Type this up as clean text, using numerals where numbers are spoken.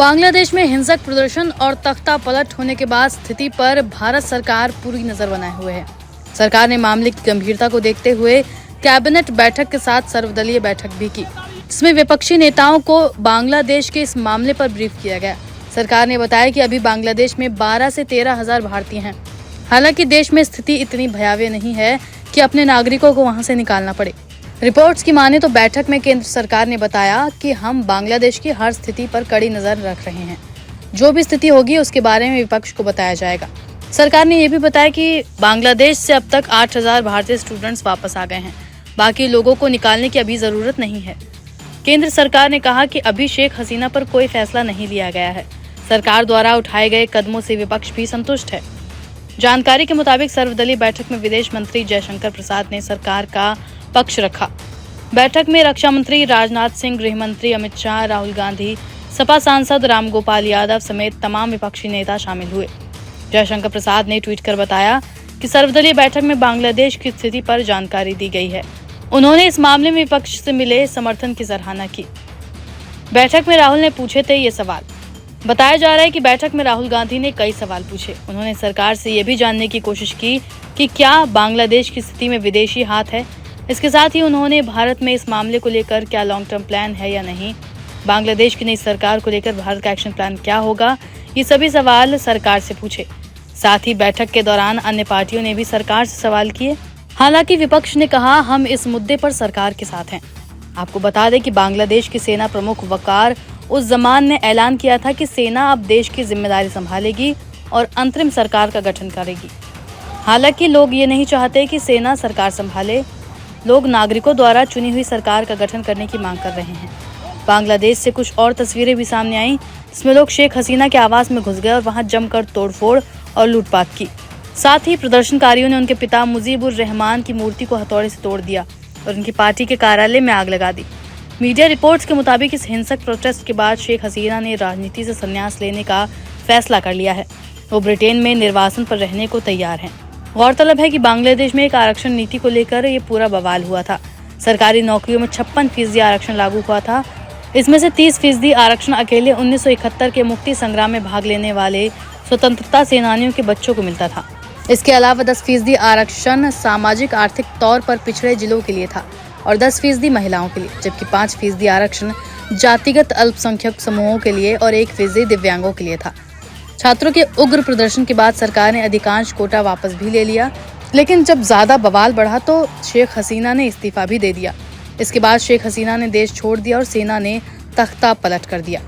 बांग्लादेश में हिंसक प्रदर्शन और तख्ता पलट होने के बाद स्थिति पर भारत सरकार पूरी नजर बनाए हुए है। सरकार ने मामले की गंभीरता को देखते हुए कैबिनेट बैठक के साथ सर्वदलीय बैठक भी की, जिसमें विपक्षी नेताओं को बांग्लादेश के इस मामले पर ब्रीफ किया गया। सरकार ने बताया कि अभी बांग्लादेश में 12 से 13 हजार भारतीय हैं। हालांकि देश में स्थिति इतनी भयावह नहीं है कि अपने नागरिकों को वहां से निकालना पड़े। रिपोर्ट्स की माने तो बैठक में केंद्र सरकार ने बताया कि हम बांग्लादेश की हर स्थिति पर कड़ी नजर रख रहे हैं। जो भी स्थिति होगी उसके बारे में विपक्ष को बताया जाएगा। सरकार ने यह भी बताया कि बांग्लादेश से अब तक 8,000 भारतीय स्टूडेंट्स वापस आ गए हैं। बाकी लोगों को निकालने की अभी जरूरत नहीं है। केंद्र सरकार ने कहा कि अभी शेख हसीना पर कोई फैसला नहीं लिया गया है। सरकार द्वारा उठाए गए कदमों से विपक्ष भी संतुष्ट है। जानकारी के मुताबिक सर्वदलीय बैठक में विदेश मंत्री जयशंकर प्रसाद ने सरकार का पक्ष रखा। बैठक में रक्षा मंत्री राजनाथ सिंह, गृह मंत्री अमित शाह, राहुल गांधी, सपा सांसद रामगोपाल यादव समेत तमाम विपक्षी नेता शामिल हुए। जयशंकर प्रसाद ने ट्वीट कर बताया कि सर्वदलीय बैठक में बांग्लादेश की स्थिति पर जानकारी दी गई है। उन्होंने इस मामले में विपक्ष से मिले समर्थन की सराहना की। बैठक में राहुल ने पूछे थे ये सवाल। बताया जा रहा है कि बैठक में राहुल गांधी ने कई सवाल पूछे। उन्होंने सरकार से ये भी जानने की कोशिश की कि क्या बांग्लादेश की स्थिति में विदेशी हाथ है। इसके साथ ही उन्होंने भारत में इस मामले को लेकर क्या लॉन्ग टर्म प्लान है या नहीं, बांग्लादेश की नई सरकार को लेकर भारत का एक्शन प्लान क्या होगा, ये सभी सवाल सरकार से पूछे। साथ ही बैठक के दौरान अन्य पार्टियों ने भी सरकार से सवाल किए। हालांकि विपक्ष ने कहा हम इस मुद्दे पर सरकार के साथ हैं। आपको बता दें कि बांग्लादेश की सेना प्रमुख वकार उस जमान ने ऐलान किया था कि सेना अब देश की जिम्मेदारी संभालेगी और अंतरिम सरकार का गठन करेगी। हालांकि लोग ये नहीं चाहते कि सेना सरकार संभाले। लोग नागरिकों द्वारा चुनी हुई सरकार का गठन करने की मांग कर रहे हैं। बांग्लादेश से कुछ और तस्वीरें भी सामने आईं, जिसमें लोग शेख हसीना के आवास में घुस गए और वहां जमकर तोड़फोड़ और लूटपाट की। साथ ही प्रदर्शनकारियों ने उनके पिता मुजीबुर रहमान की मूर्ति को हथौड़े से तोड़ दिया और उनकी पार्टी के कार्यालय में आग लगा दी। मीडिया रिपोर्ट्स के मुताबिक इस हिंसक प्रोटेस्ट के बाद शेख हसीना ने राजनीति से संन्यास लेने का फैसला कर लिया है। वो ब्रिटेन में निर्वासन पर रहने को तैयार हैं। गौरतलब है कि बांग्लादेश में एक आरक्षण नीति को लेकर ये पूरा बवाल हुआ था। सरकारी नौकरियों में 56% आरक्षण लागू हुआ था। इसमें से 30% आरक्षण अकेले 1971 के मुक्ति संग्राम में भाग लेने वाले स्वतंत्रता सेनानियों के बच्चों को मिलता था। इसके अलावा 10% आरक्षण सामाजिक आर्थिक तौर पर पिछड़े जिलों के लिए था और 10% महिलाओं के लिए, जबकि 5% आरक्षण जातिगत अल्पसंख्यक समूहों के लिए और 1% दिव्यांगों के लिए था। छात्रों के उग्र प्रदर्शन के बाद सरकार ने अधिकांश कोटा वापस भी ले लिया, लेकिन जब ज्यादा बवाल बढ़ा तो शेख हसीना ने इस्तीफा भी दे दिया। इसके बाद शेख हसीना ने देश छोड़ दिया और सेना ने तख्ता पलट कर दिया।